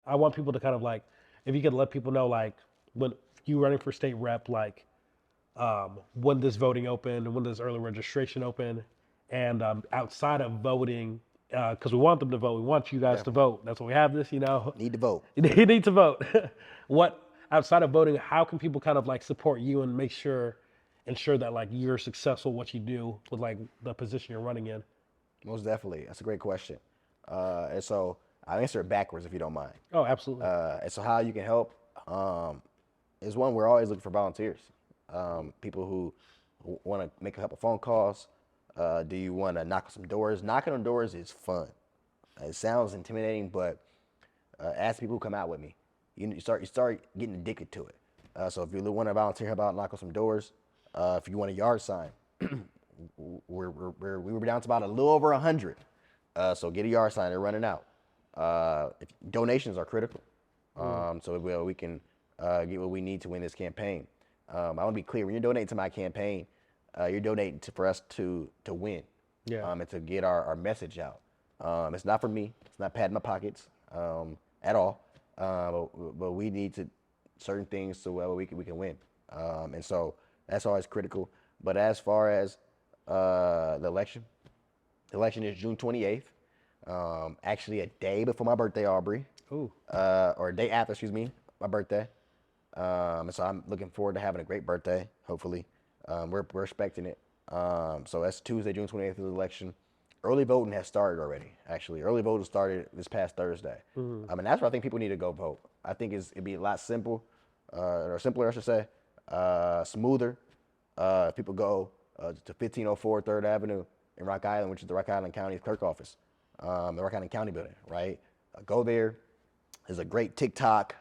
I want people to kind of like, if you could let people know, like, when you running for state rep, like, when does voting open, when does early registration open, and outside of voting, because we want them to vote, we want you guys Yeah, to vote. That's why we have this, you know. need to vote. You need to vote. What outside of voting, how can people kind of like support you and ensure that like you're successful what you do with like the position you're running in? Most definitely. That's a great question. And so I'll answer it backwards if you don't mind. Oh, absolutely. And so how you can help is one, we're always looking for volunteers. People who want to make a couple phone calls. Do you want to knock on some doors? Knocking on doors is fun. It sounds intimidating, but ask people who come out with me. You start getting addicted to it. So if you want to volunteer, about knock on some doors. If you want a yard sign, we were down to about a little over 100. So get a yard sign. They're running out. Donations are critical. So we can get what we need to win this campaign. I want to be clear. When you're donating to my campaign, you're donating for us to win, Yeah. and to get our message out. It's not for me. It's not patting my pockets at all. But we need to certain things so we can win. And so that's always critical. But as far as the election is June 28th. Actually, a day before my birthday, Aubrey, Ooh. or a day after, excuse me, my birthday. And so I'm looking forward to having a great birthday. Hopefully, we're expecting it. So that's Tuesday, June 28th, is the election. Early voting has started already. Actually, early voting started this past Thursday. I mean, that's where I think people need to go vote. I think it'd be a lot or simpler, I should say, smoother. If people go to 1504 3rd Avenue in Rock Island, which is the Rock Island County Clerk office, the Rock Island County building, right? Go there. There's a great TikTok,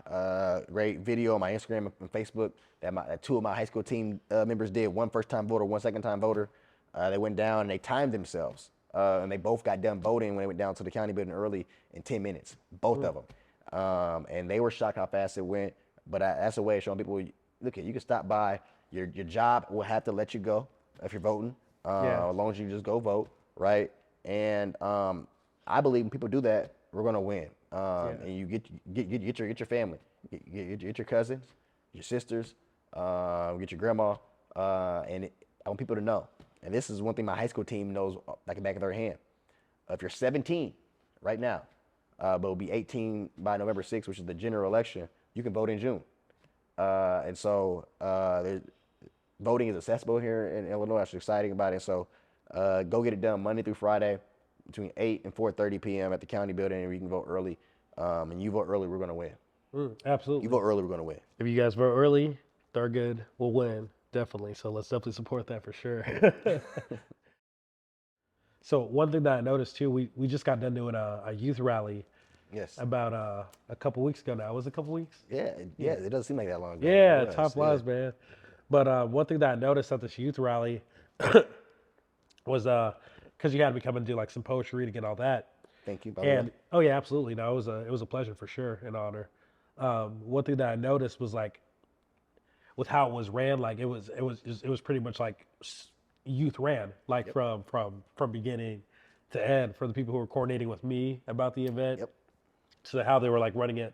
great video on my Instagram and Facebook that two of my high school team members did. One first-time voter, one second-time voter. They went down and they timed themselves, and they both got done voting when they went down to the county building early in 10 minutes, both of them. And they were shocked how fast it went. But that's a way of showing people, look, you can stop by. Your job will have to let you go if you're voting, Yeah. as long as you just go vote, right? And I believe when people do that, we're gonna win. Yeah. And you get your family, get your cousins, your sisters, get your grandma, and I want people to know. And this is one thing my high school team knows like the back of their hand. If you're 17 right now, but it'll be 18 by November 6th, which is the general election, you can vote in June. And so voting is accessible here in Illinois. That's exciting about it. So go get it done Monday through Friday between 8 and 4:30 p.m. at the county building, and you can vote early. And you vote early, we're going to win. You Absolutely. vote early, we're going to win. If you guys vote early, Thurgood will win. Definitely. So let's definitely support that for sure. So one thing that I noticed too, we just got done doing a youth rally Yes. about a couple weeks ago now. Was it a couple weeks? Yeah. It doesn't seem like that long ago. Yeah, It time does, flies, man. But one thing that I noticed at this youth rally was because you had me come and do like some poetry reading and all that. Thank you, by the way. And oh yeah, absolutely. No, it was a pleasure for sure, an honor. One thing that I noticed was like with how it was ran, like it was pretty much like youth ran, like Yep. from beginning to end for the people who were coordinating with me about the event Yep. to how they were like running it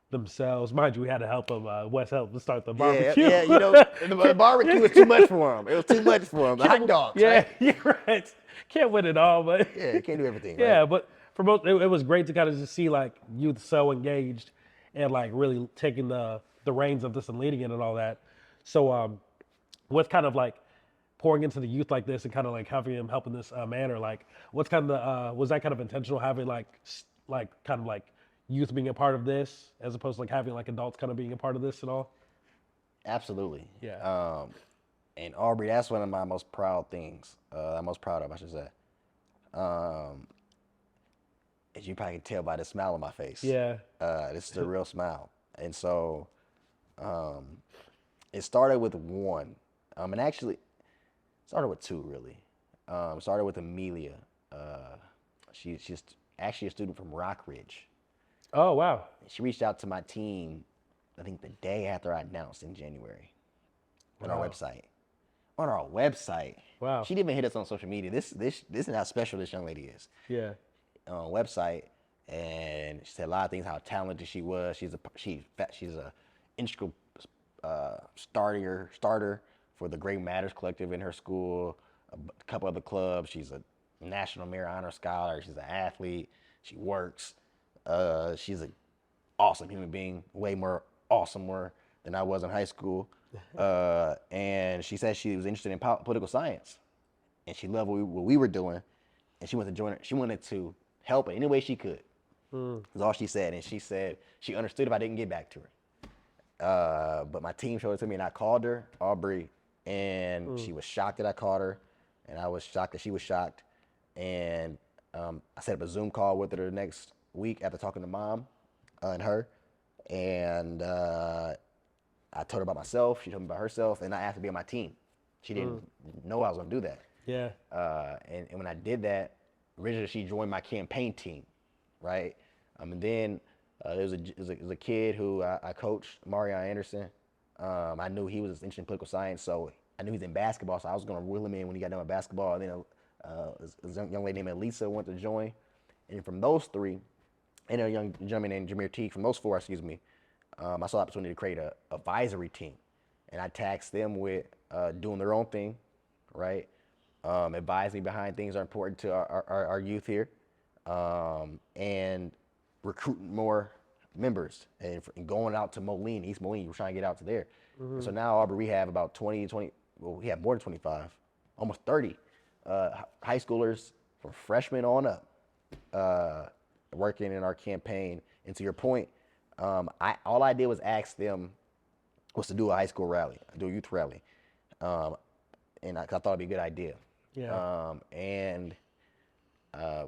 themselves. Mind you, we had to help them. Wes helped to start the Yeah, barbecue. yeah, the barbecue was too much for him. It was too much for him. The hot dogs, Yeah, right? you're right. Can't win it all, but Yeah, you can't do everything, right? yeah, but for most, it was great to kind of just see like youth so engaged and like really taking the reins of this and leading it and all that. So, what's kind of like pouring into the youth like this and kind of like having them help in this manner? Like, what's kind of was that kind of intentional having like like kind of like youth being a part of this as opposed to like having like adults kind of being a part of this and all? Absolutely. Yeah. And Aubrey, that's one of my most proud things. I'm most proud of, I should say. Um, as you probably can tell by the smile on my face. Yeah. This is a real smile. And so um, it started with one. And actually, it started with two, really. It started with Amelia. She's actually a student from Rockridge. Oh wow. She reached out to my team, I think the day after I announced in January on our Wow. website. On our website. Wow. She didn't even hit us on social media. This is how special this young lady is. Yeah. On a website, and and she said a lot of things, how talented she was. She's a integral starter for the Great Matters Collective in her school, a couple other clubs. She's a National Merit Honor Scholar. She's an athlete. She works. She's an awesome human being, way more awesomer than I was in high school. And she said she was interested in political science, and she loved what we were doing, and she wanted to join it. She wanted to help in any way she could. That's all she said, and she said she understood if I didn't get back to her. But my team showed it to me, and I called her, Aubrey, and she was shocked that I called her, and I was shocked that she was shocked. And I set up a Zoom call with her the next week after talking to mom and her, and I told her about myself. She told me about herself, and I asked her to be on my team. She didn't know I was gonna do that. Yeah. And when I did that, originally she joined my campaign team, right? And then there was a kid who I coached, Marion Anderson. I knew he was interested in political science, so I knew he's in basketball, so I was gonna reel him in when he got done with basketball. And then a young lady named Elisa went to join, and from those three, and a young gentleman named Jameer Teague, from those four, excuse me, I saw the opportunity to create a advisory team, and I tasked them with doing their own thing, right? Advising behind things that are important to our youth here, and recruiting more members and going out to Moline, East Moline. We're trying to get out to there. And so now, Aubrey, we have about 20, well, we have more than 25, almost 30 high schoolers from freshmen on up working in our campaign. And to your point, all I did was ask them was to do a high school rally, do a youth rally. And I thought it'd be a good idea. Yeah. And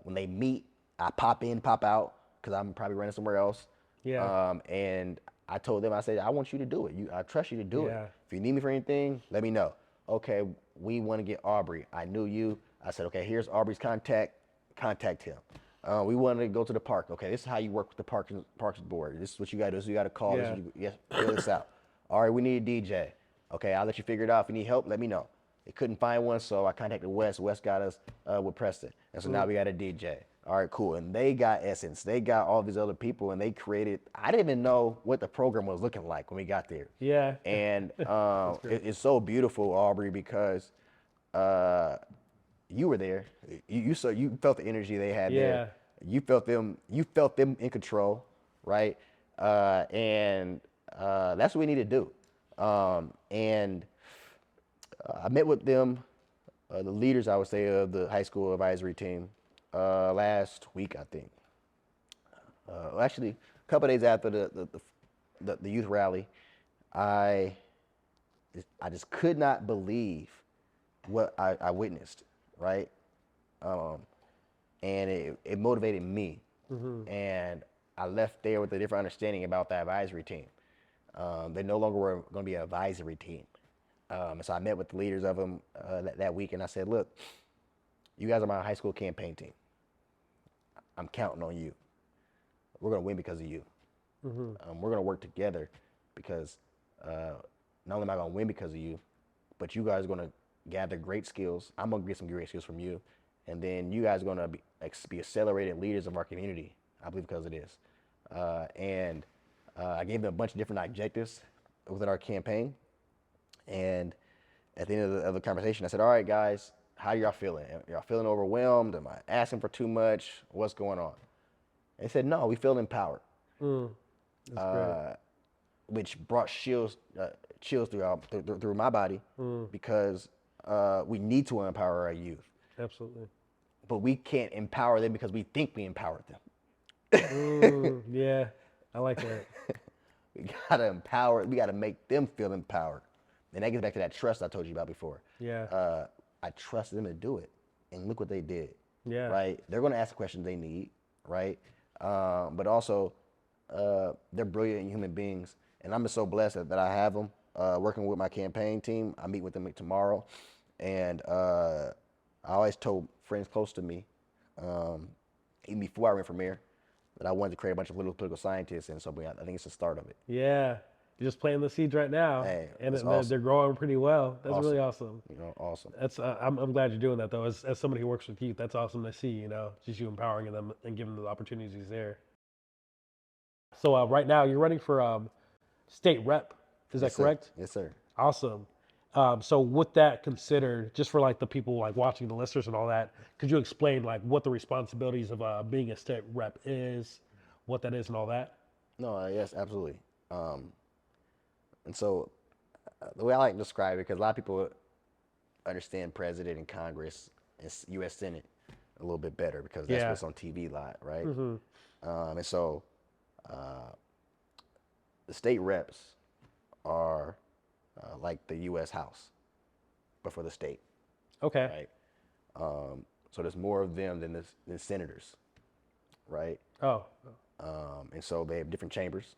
when they meet, I pop in, pop out, because I'm probably running somewhere else. Yeah. And I told them, I said, I want you to do it. I trust you to do Yeah. it. If you need me for anything, let me know. Okay, we want to get Aubrey. I knew you. I said, okay, here's Aubrey's contact. Contact him. We wanted to go to the park. Okay, this is how you work with the parks board. This is what you got to do. This is what you got to call. Yeah. Yes, fill this out. All right, we need a DJ. Okay, I'll let you figure it out. If you need help, let me know. They couldn't find one, so I contacted Wes. Wes got us with Preston. And so now we got a DJ. All right, cool. And they got Essence. They got all these other people, and they created, I didn't even know what the program was looking like when we got there. Yeah. And it's so beautiful, Aubrey, because you were there. You felt the energy they had there. You felt them in control, right? And that's what we need to do. And I met with them, the leaders, I would say, of the high school advisory team last week, I think. Actually, a couple of days after the youth rally, I just could not believe what I witnessed, right? And it motivated me. And I left there with a different understanding about that advisory team. They no longer were going to be an advisory team. And so I met with the leaders of them that week, and I said, look, you guys are my high school campaign team. I'm counting on you. We're going to win because of you. We're going to work together because not only am I going to win because of you, but you guys are going to gather great skills. I'm going to get some great skills from you. And then you guys are going to be accelerated leaders of our community, I believe, because of this. And I gave them a bunch of different objectives within our campaign. And at the end of the conversation, I said, all right, guys, how y'all feeling? Y'all feeling overwhelmed? Am I asking for too much? What's going on? And they said, no, we feel empowered. Which brought chills through my body because we need to empower our youth. Absolutely. But we can't empower them because we think we empowered them. Yeah, I like that. We gotta empower. We gotta make them feel empowered, and that gets back to that trust I told you about before. Yeah. I trusted them to do it, and look what they did. Yeah. Right. They're gonna ask the questions they need. Right. But also, they're brilliant human beings, and I'm just so blessed that I have them working with my campaign team. I meet with them tomorrow, and I always told friends close to me, even before I ran for mayor, that I wanted to create a bunch of little political scientists, and so I think it's the start of it. Yeah. You're just planting the seeds right now, Hey, and awesome. they're growing pretty well. That's Awesome. really awesome. You know, awesome. That's I'm glad you're doing that though. As somebody who works with youth, that's awesome to see. You know, just you empowering them and giving them the opportunities there. So right now you're running for state rep. Is that Yes, sir. correct? Yes, sir. Awesome. So with that considered, just for like the people like watching the listeners and all that, could you explain like what the responsibilities of being a state rep is, what that is, and all that? No, yes, absolutely. Um, and so the way I like to describe it, because a lot of people understand president and Congress and U.S. Senate a little bit better because that's Yeah. what's on TV a lot, right? Mm-hmm. And so the state reps are like the U.S. House, but for the state, Okay. right? So there's more of them than senators, right? Oh. And so they have different chambers,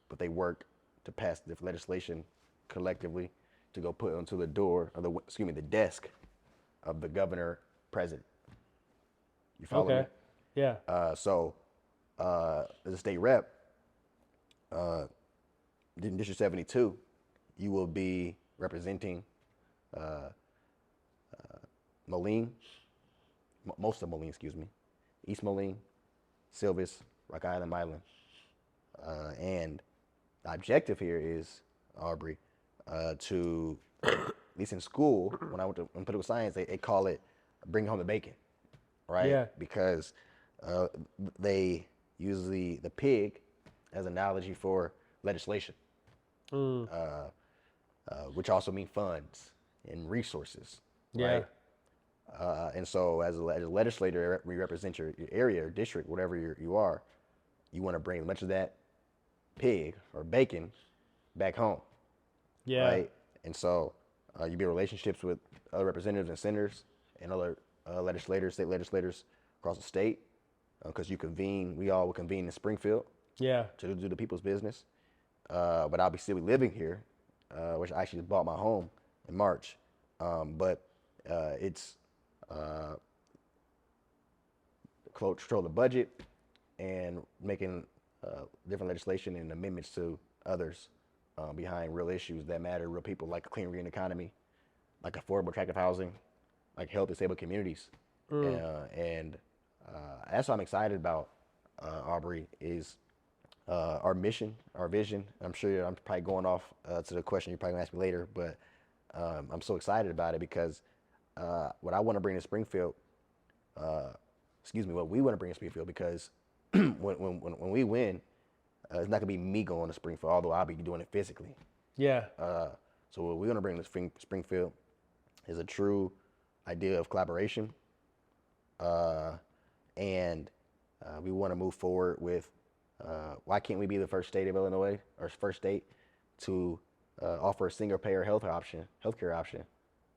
but they work to pass different legislation collectively to go put onto the door, or the desk of the governor president. You follow me? Okay. Yeah. As a state rep, in District 72, you will be representing Moline, most of Moline, excuse me, East Moline, Silvis, Rock Island, Milan. And the objective here is, Aubrey, to, at least in school, when I went to in political science, they call it bring home the bacon, right? Yeah. Because uh, they use the pig as an analogy for legislation, Mm. which also mean funds and resources, Yeah. right? And so as a legislator, we represent your area or district, whatever you are, you want to bring as much of that pig or bacon back home, Yeah. right? And so you build relationships with other representatives and senators and other legislators, state legislators across the state, because we all will convene in Springfield Yeah. to do the people's business. But I'll be still be living here, which I actually just bought my home in March. But it's control the budget and making different legislation and amendments to others behind real issues that matter, real people, like a clean green economy, like affordable, attractive housing, like health and stable communities. And that's what I'm excited about, Aubrey, is our mission, our vision. I'm sure I'm probably going off to the question you're probably gonna ask me later, but I'm so excited about it because what I want to bring to Springfield, what we want to bring to Springfield, because when we win, it's not gonna be me going to Springfield, although I'll be doing it physically. Yeah. So what we're gonna bring to Springfield is a true idea of collaboration, and we want to move forward with why can't we be the first state of Illinois or first state to offer a single payer healthcare option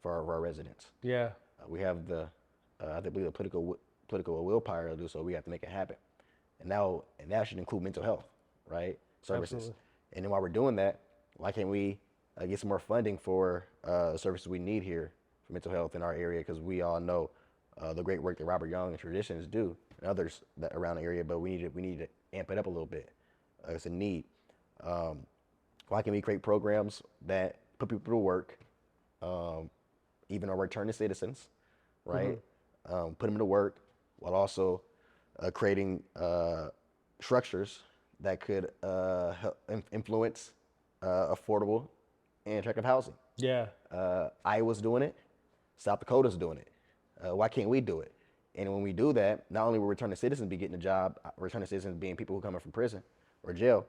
for our residents. Yeah. We have I believe the political willpower to do so. We have to make it happen, and that should include mental health, right? Services. Absolutely. And then while we're doing that, why can't we get some more funding for services we need here for mental health in our area? Because we all know the great work that Robert Young and Traditions do, and others that around the area, but we need to amp it up a little bit. It's a need. Why can't we create programs that put people to work, even our returning citizens, right? Put them to work while also creating structures that could help influence affordable and attractive housing. Yeah. Iowa's doing it. South Dakota's doing it. Why can't we do it? And when we do that, not only will returning citizens be getting a job, returning citizens being people who come in from prison or jail,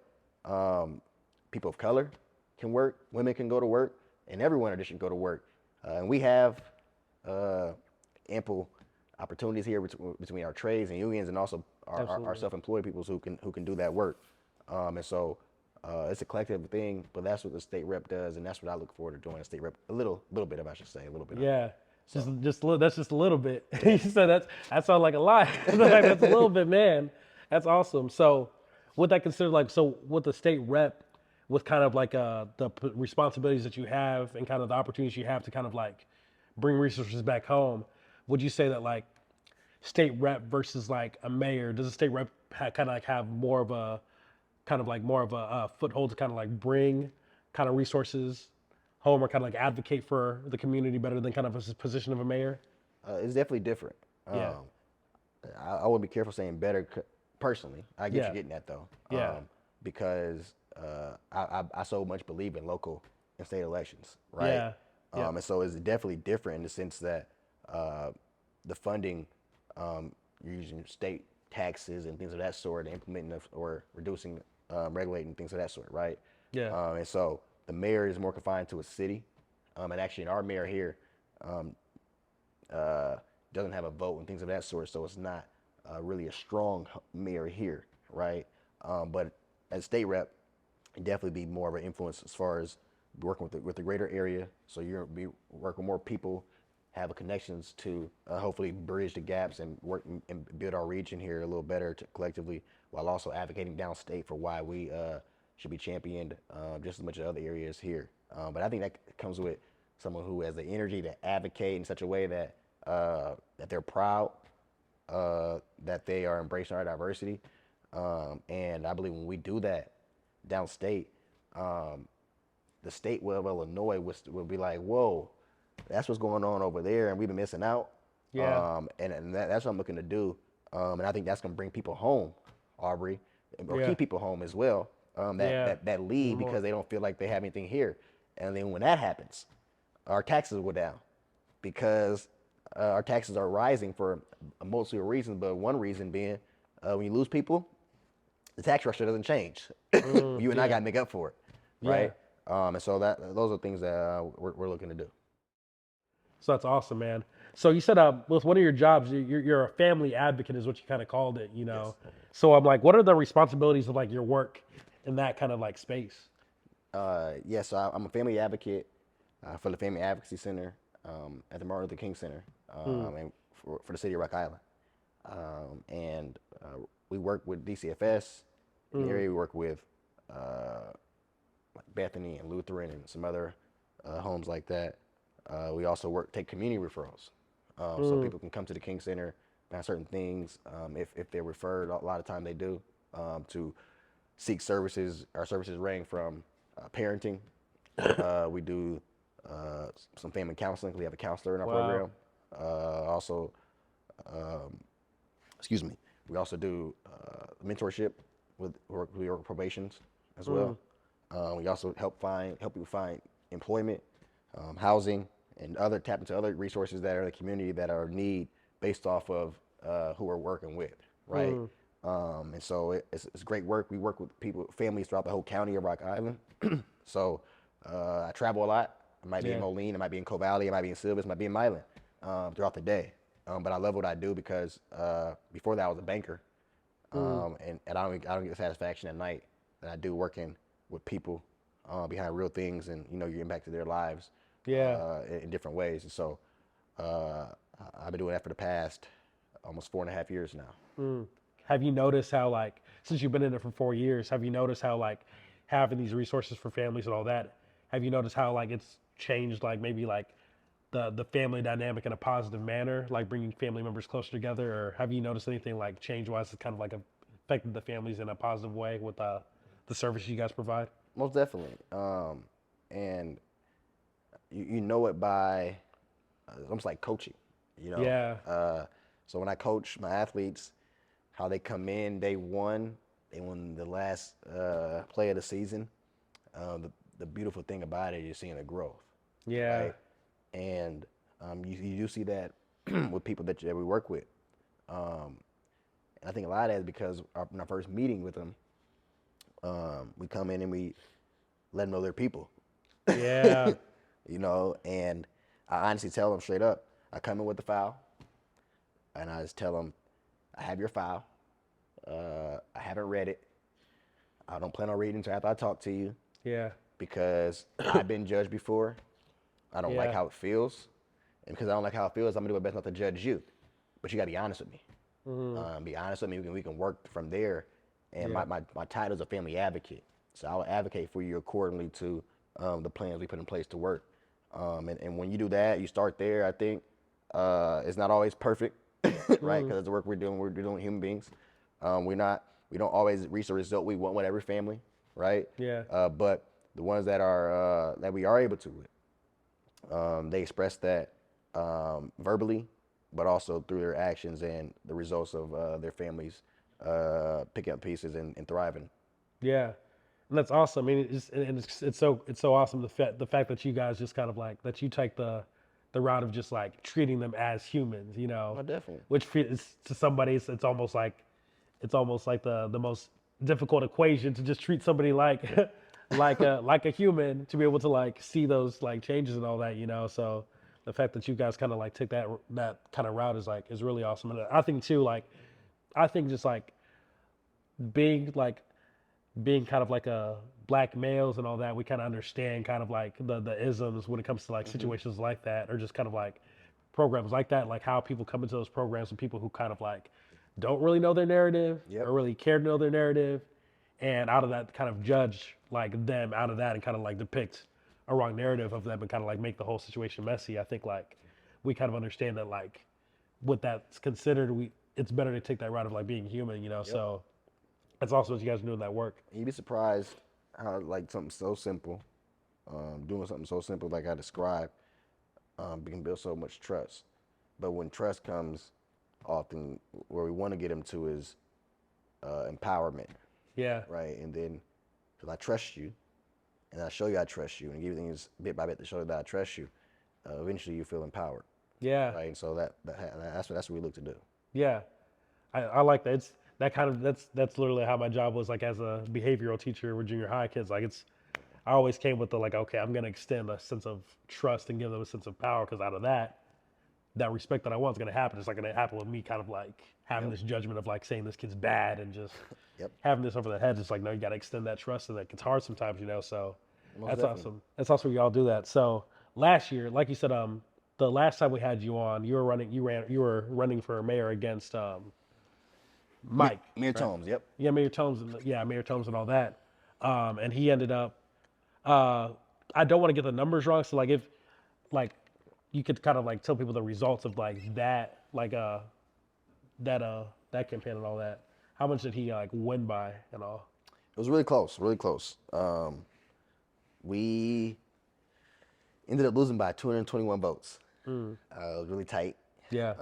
people of color can work, women can go to work, and everyone in our district can go to work. And we have ample opportunities here between our trades and unions, and also our self-employed people who can do that work. And so it's a collective thing, but that's what the state rep does, and that's what I look forward to doing. A state rep, a little bit of, I should say, a little bit. Yeah. Just a little, that's just a little bit. You said that sounds like a lot. That's a little bit, man. That's awesome. So, would that consider like with the state rep, with kind of like responsibilities that you have and kind of the opportunities you have to kind of like bring resources back home, would you say that like state rep versus like a mayor, does a state rep kind of like have more of a foothold to kind of like bring kind of resources home or kind of like advocate for the community better than kind of a position of a mayor? It's definitely different. Yeah. I would be careful saying better personally. I get Yeah. you getting that though. Yeah. because I so much believe in local and state elections, right? Yeah. Yep. And so it's definitely different in the sense that the funding, you're using state taxes and things of that sort, implementing or reducing, regulating things of that sort, right? Yeah. And so the mayor is more confined to a city, and actually our mayor here uh, doesn't have a vote and things of that sort, so it's not really a strong mayor here, right? But as state rep, it'd definitely be more of an influence as far as working with the greater area. So you're be working with more people, have connections to hopefully bridge the gaps and work and build our region here a little better collectively, while also advocating downstate for why we should be championed just as much as other areas here. But I think that comes with someone who has the energy to advocate in such a way that that they're proud that they are embracing our diversity. And I believe when we do that downstate, the state of Illinois will be like, whoa, that's what's going on over there, and we've been missing out. Yeah. And that's what I'm looking to do. And I think that's going to bring people home, Aubrey, or Yeah. keep people home as well. Yeah. That leave Even more. because they don't feel like they have anything here. And then when that happens, our taxes go down because our taxes are rising for mostly a reason, but one reason being when you lose people, the tax structure doesn't change. You and I Yeah. got to make up for it, Yeah. right? And so those are things that we're looking to do. So that's awesome, man. So you said with one of your jobs, you're a family advocate, is what you kind of called it, you know. Yes. So I'm like, what are the responsibilities of like your work in that kind of like space? Yes, so I'm a family advocate for the Family Advocacy Center at the Martin Luther King Center and for the city of Rock Island. And we work with DCFS in the area. We work with like Bethany and Lutheran and some other homes like that. We also take community referrals. So people can come to the King Center about certain things if they're referred. A lot of time they do to seek services. Our services range from parenting. We do some family counseling. We have a counselor in our Wow. program. Also, excuse me. We also do mentorship with work probations as well. We also help people find employment, housing, and tap into other resources that are in the community that are in need based off of who we're working with, right? And so it's great work. We work with families throughout the whole county of Rock Island. So I travel a lot. I might be in Yeah. Moline, I might be in Coe Valley, I might be in Silvis, I might be in Milan throughout the day. But I love what I do because before that I was a banker, and I don't get the satisfaction at night that I do working with people behind real things, and you impact their lives Yeah. in different ways. And so I've been doing that for the past almost 4.5 years now. Have you noticed how like since you've been in it for 4 years, have you noticed how like having these resources for families and all that, have you noticed how like it's changed like maybe like the family dynamic in a positive manner, like bringing family members closer together, or have you noticed anything like change wise that kind of like affected the families in a positive way with the service you guys provide? Most definitely. And you know it by almost like coaching, you know. Yeah. So when I coach my athletes, how they come in day one, they win the last play of the season. The beautiful thing about it is you're seeing the growth, Yeah. right? And you do see that with people that we work with. And I think a lot of that is because in our first meeting with them, we come in and we let them know they're people. Yeah. And I honestly tell them straight up, I come in with the file, and I just tell them, I have your file. I haven't read it. I don't plan on reading until after I talk to you Yeah. because I've been judged before. I don't like Yeah. how it feels. And because I don't like how it feels, I'm going to do my best not to judge you. But you got to be honest with me. Be honest with me. We can work from there. And Yeah. my title is a family advocate. So I will advocate for you accordingly to the plans we put in place to work. And when you do that, you start there, I think. It's not always perfect, right? Because the work we're doing human beings. We don't always reach the result we want with every family, right? Yeah. But the ones that we are able to, they express that verbally, but also through their actions and the results of their families picking up pieces and thriving Yeah, and that's awesome. I mean, it's so awesome the fact that you guys just kind of like that you take the route of just like treating them as humans, Oh, definitely. which is to somebody it's almost like the most difficult equation to just treat somebody like like a human to be able to like see those like changes and all that, So the fact that you guys kind of like took that kind of route is really awesome, and I think too like I think just like being like being kind of like a black males and all that, we kind of understand kind of like the isms when it comes to like Hmm. situations like that, or just kind of like programs like that, like how people come into those programs with people who kind of like don't really know their narrative Yep. or really care to know their narrative, and out of that kind of judge like them out of that and kind of like depict a wrong narrative of them and kind of like make the whole situation messy. I think like we kind of understand that like what that's considered, we it's better to take that route of like being human, Yep. So that's also what you guys are doing that work. And you'd be surprised how like something so simple, doing something so simple like I described, can build so much trust. But when trust comes, often where we want to get them to is empowerment, Yeah, right? And then, because I trust you, and I show you I trust you, and give you things bit by bit to show you that I trust you, eventually you feel empowered, yeah, right? And so that's what we look to do. yeah. I like that. It's that kind of that's literally how my job was like as a behavioral teacher with junior high kids. Like I always came with the like, okay, I'm gonna extend a sense of trust and give them a sense of power because out of that respect that I want is gonna happen. It's not gonna happen with me kind of like having Yep. this judgment of like saying this kid's bad and just Yep. having this over their heads. It's like no, you gotta extend that trust, and that gets hard sometimes, So Most that's definitely. awesome. That's awesome. Y'all do that. So last year, like you said, the last time we had you on, you were running for mayor against Mike, Mere right? tones. Yep. Yeah, Mayor Tomes and all that. And he ended up. Uh, I don't want to get the numbers wrong, so like if like you could kind of like tell people the results of like that, that campaign and all that. How much did he like win by and all? It was really close. Really close. We ended up losing by 221 votes. It was really tight. Yeah,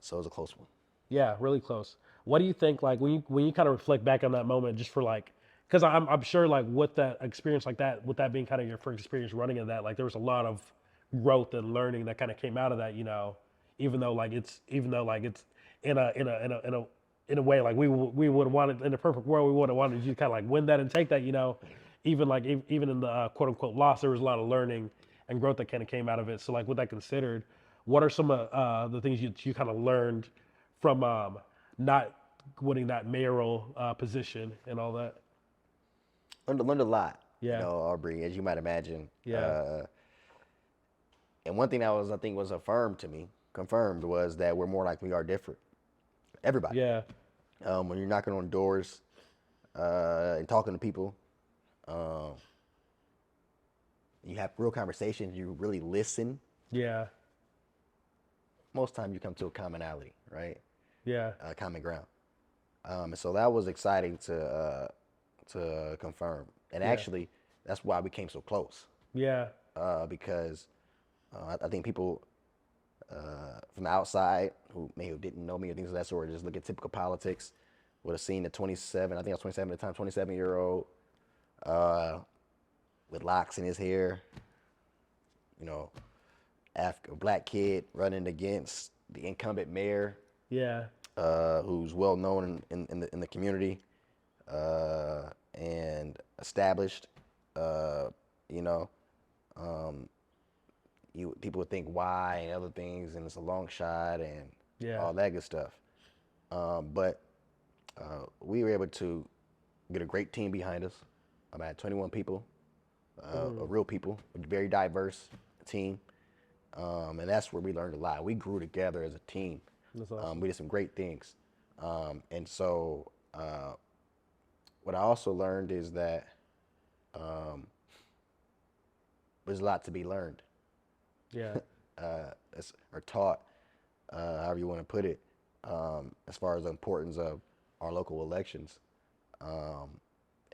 So it was a close one. yeah, really close. What do you think like when you kind of reflect back on that moment, just for like, because I'm sure like with that experience like that, with that being kind of your first experience running in that, like there was a lot of growth and learning that kind of came out of that, even though like it's in a way like we would have wanted in a perfect world we would have wanted you to kind of like win that and take that, even like even in the quote unquote loss there was a lot of learning and growth that kind of came out of it. So like with that considered, what are some of the things you kind of learned from not winning that mayoral position and all that? Learned a lot, Yeah, Aubrey, as you might imagine. yeah, And one thing that was, I think, was confirmed was that we're more like we are different. Everybody. yeah, When you're knocking on doors and talking to people, um, you have real conversations, you really listen. yeah, Most time you come to a commonality, right? yeah, Common ground. And so that was exciting to confirm. And yeah, actually, that's why we came so close. yeah, Because I think people from the outside who maybe didn't know me or things of that sort, just look at typical politics, would have seen the 27, I think I was 27 at the time, 27-year-old with locks in his hair, you know, black kid running against the incumbent mayor, yeah, who's well known in the community and established. You know, people would think why and other things, and it's a long shot and yeah, all that good stuff. But we were able to get a great team behind us. I had 21 people, real people, a very diverse team. And that's where we learned a lot. We grew together as a team. that's awesome. We did some great things. And so, what I also learned is that there's a lot to be learned, Yeah, or taught, however you want to put it, as far as the importance of our local elections. Um,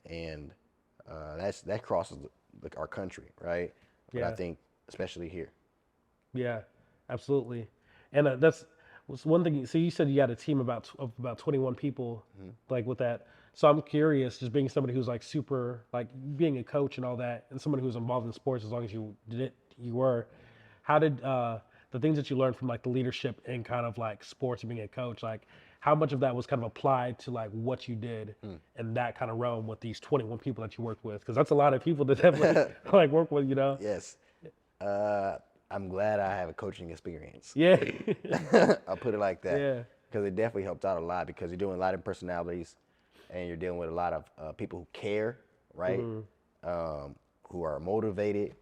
and that crosses our country, right? But I yeah, think especially here. yeah, absolutely. And that's was one thing. So you said you had a team of about 21 people, like with that. So I'm curious, just being somebody who's like super, like being a coach and all that, and somebody who's involved in sports as long as you did it, you were. How did the things that you learned from like the leadership and kind of like sports and being a coach, like how much of that was kind of applied to like what you did in that kind of realm with these 21 people that you worked with? Because that's a lot of people to definitely like work with, you know? Yes. Uh, I'm glad I have a coaching experience. Yeah. I'll put it like that. Yeah. Because it definitely helped out a lot because you're doing a lot of personalities and you're dealing with a lot of people who care, right? Who are motivated,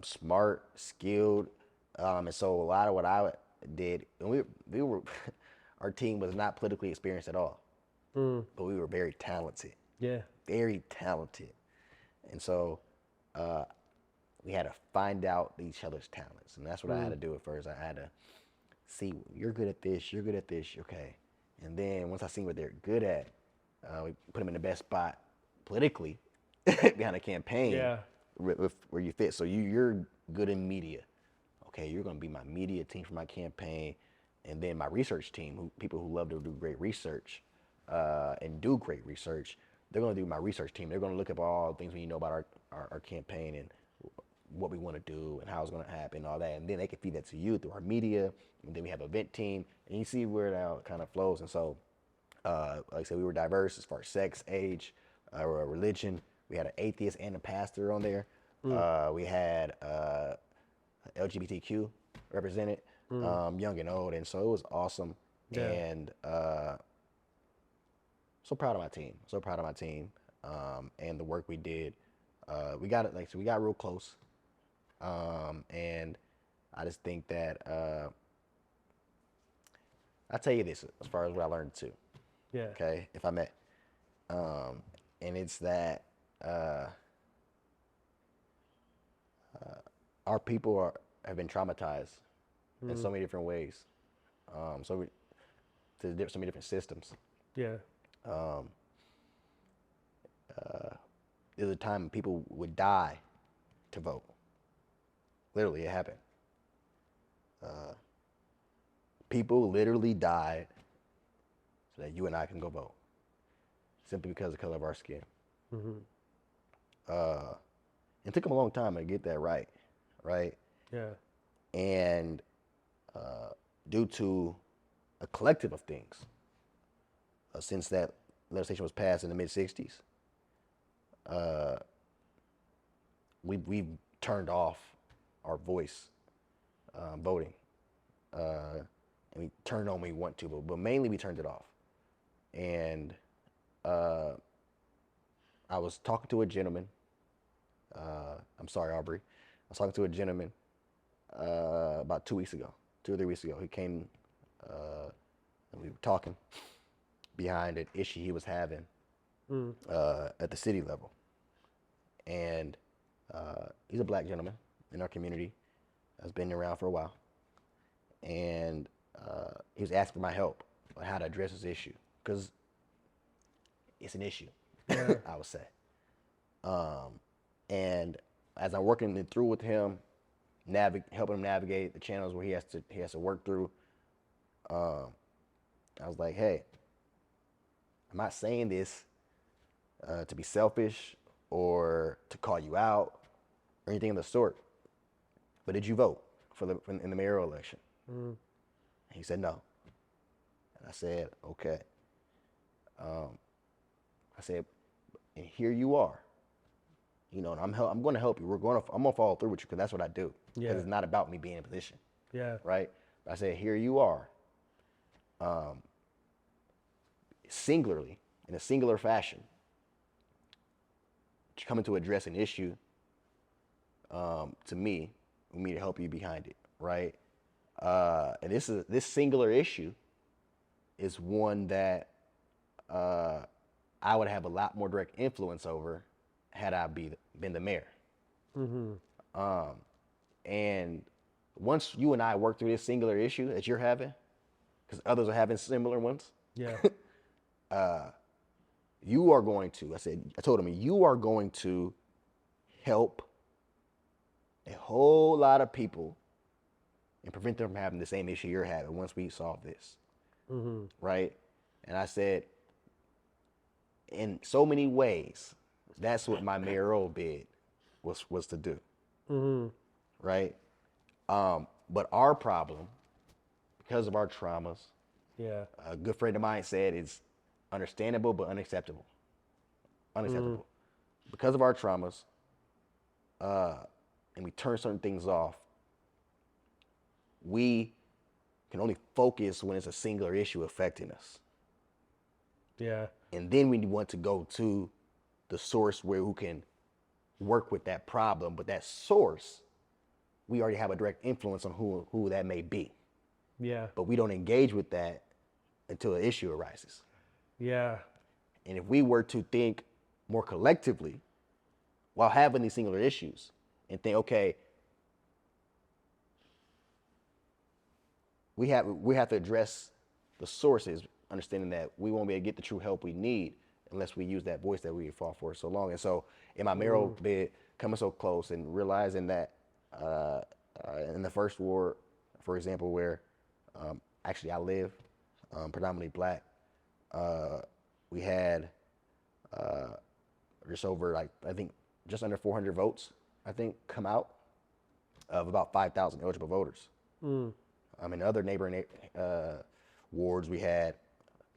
smart, skilled. And so a lot of what I did, and we were, our team was not politically experienced at all, but we were very talented, Yeah. very talented. And so we had to find out each other's talents. And that's what I had to do at first. I had to see, you're good at this, you're good at this, okay. And then once I seen what they're good at, we put them in the best spot politically behind a campaign Yeah. where you fit. So you're good in media. Okay, you're gonna be my media team for my campaign. And then my research team, people who love to do great research and do great research, they're gonna do my research team. They're gonna look up all the things we need to know about our campaign and what we want to do and how it's going to happen and all that. And then they can feed that to you through our media. And then we have an event team. And you see where that all kind of flows. And so, like I said, we were diverse as far as sex, age, religion. We had an atheist and a pastor on there. We had LGBTQ represented, young and old. And so it was awesome. Yeah. And so proud of my team. So proud of my team and the work we did. We got it, like so we got real close. And I just think that I'll tell you this as far as what I learned too. Yeah. Okay, if I may, and it's that our people have been traumatized in so many different ways, so many different systems. Yeah. There's a time people would die to vote. Literally, it happened. People literally died so that you and I can go vote, simply because of the color of our skin. It took them a long time to get that right, right? Yeah. And due to a collective of things, since that legislation was passed in the mid '60s, we've turned off our voice voting, and we turn it on when we want to, but mainly we turned it off. And I was talking to a gentleman. I'm sorry, Aubrey. I was talking to a gentleman about 2 weeks ago, 2 or 3 weeks ago. He came and we were talking behind an issue he was having at the city level. And he's a black gentleman in our community. Has been around for a while. And he was asking for my help on how to address this issue, because it's an issue, I would say. And as I'm working it through with him, helping him navigate the channels where he has to work through, I was like, hey, I'm not saying this to be selfish or to call you out or anything of the sort, but did you vote in the mayoral election? And he said no. And I said, okay. I said, and here you are. You know, and I'm going to help you. I'm going to follow through with you, because that's what I do. Because Yeah. it's not about me being in a position. Yeah. Right? But I said, here you are. Singularly, in a singular fashion, coming to address an issue to me, we need to help you behind it, right? And this singular issue is one that I would have a lot more direct influence over had I been the mayor. And once you and I work through this singular issue that you're having, because others are having similar ones, Yeah. you are going to, I told him, you are going to help a whole lot of people and prevent them from having the same issue you're having once we solve this. Right? And I said, in so many ways, that's what my mayoral bid was to do, right? But our problem, because of our traumas, Yeah. a good friend of mine said it's understandable but unacceptable. Unacceptable. Because of our traumas, and we turn certain things off, we can only focus when it's a singular issue affecting us. Yeah. And then we want to go to the source who can work with that problem, but that source, we already have a direct influence on who that may be. Yeah. But we don't engage with that until an issue arises. Yeah. And if we were to think more collectively while having these singular issues and think, okay, we have to address the sources, understanding that we won't be able to get the true help we need unless we use that voice that we fought for so long. And so in my mayoral bid, coming so close and realizing that in the first ward, for example, where actually I live, predominantly black, we had just over, like, I think just under 400 votes, I think, come out of about 5,000 eligible voters. In other neighboring wards, we had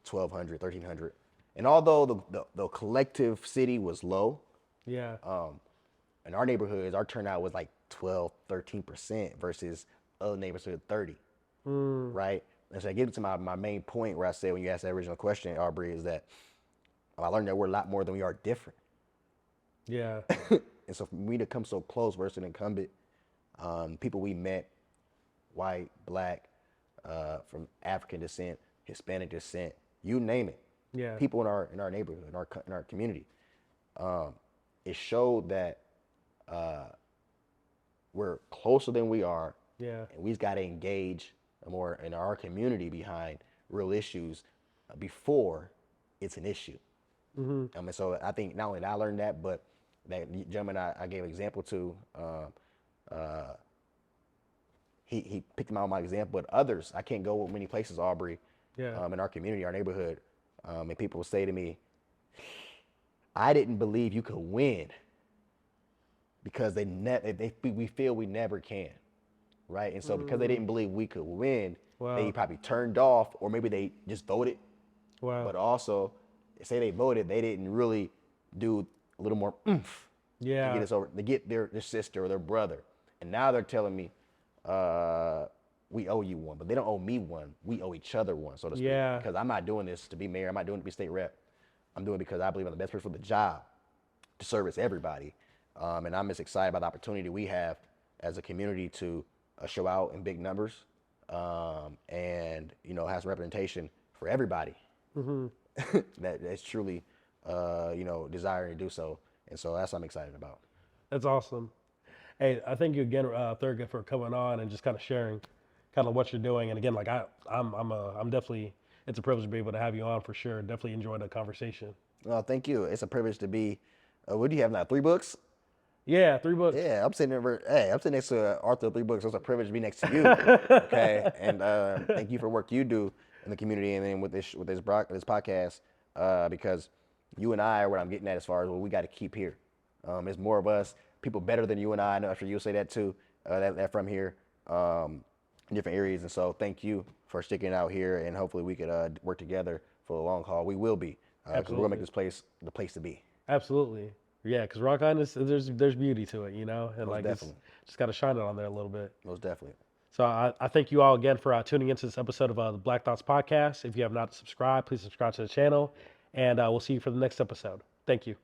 1,200, 1,300. And although the collective city was low, Yeah. in our neighborhoods, our turnout was like 12, 13% versus other neighborhoods 30, right? And so I get to my main point where I said, when you asked that original question, Aubrey, is that I learned that we're a lot more than we are different. Yeah. And so for me to come so close versus an incumbent, people we met, white, black, from African descent, Hispanic descent, you name it. Yeah. People in our neighborhood, in our community. It showed that we're closer than we are, Yeah. and we've got to engage more in our community behind real issues before it's an issue. And so I think not only did I learn that, but that gentleman I gave an example to, he picked him out of my example, but others, I can't go many places, Aubrey, Yeah. in our community, our neighborhood, and people will say to me, I didn't believe you could win because we feel we never can, right? And so because they didn't believe we could win, Wow. they probably turned off, or maybe they just voted. Wow. But also, say they voted, they didn't really do a little more oomph to Yeah. get us over, to get their sister or their brother. And now they're telling me, we owe you one, but they don't owe me one. We owe each other one, so to speak. Yeah. Because I'm not doing this to be mayor. I'm not doing it to be state rep. I'm doing it because I believe I'm the best person for the job, to service everybody. And I'm just excited about the opportunity we have as a community to show out in big numbers, and have some representation for everybody that's truly desiring to do so. And so that's what I'm excited about. That's awesome. Hey, I thank you again, Thurgood, for coming on and just kind of sharing kind of what you're doing. And again, like I'm definitely, it's a privilege to be able to have you on for sure. Definitely enjoyed the conversation. Well, thank you. It's a privilege to be, what do you have now, 3 books? Yeah, 3 books. Yeah, I'm sitting next to Arthur, 3 books. So it's a privilege to be next to you. Okay, and thank you for work you do in the community and then with this podcast, because you and I are what I'm getting at as far as what we got to keep here. There's more of us, people better than you and I know, after you'll say that too, that from here, in different areas. And so thank you for sticking out here, and hopefully we could work together for the long haul. We will be, because we're gonna make this place the place to be. Absolutely. Yeah, because Rock Island, there's beauty to it, and Most like definitely. it's just got to shine it on there a little bit. Most definitely. So I thank you all again for tuning into this episode of the Black Thoughts Podcast. If you have not subscribed, please subscribe to the channel, and we'll see you for the next episode. Thank you.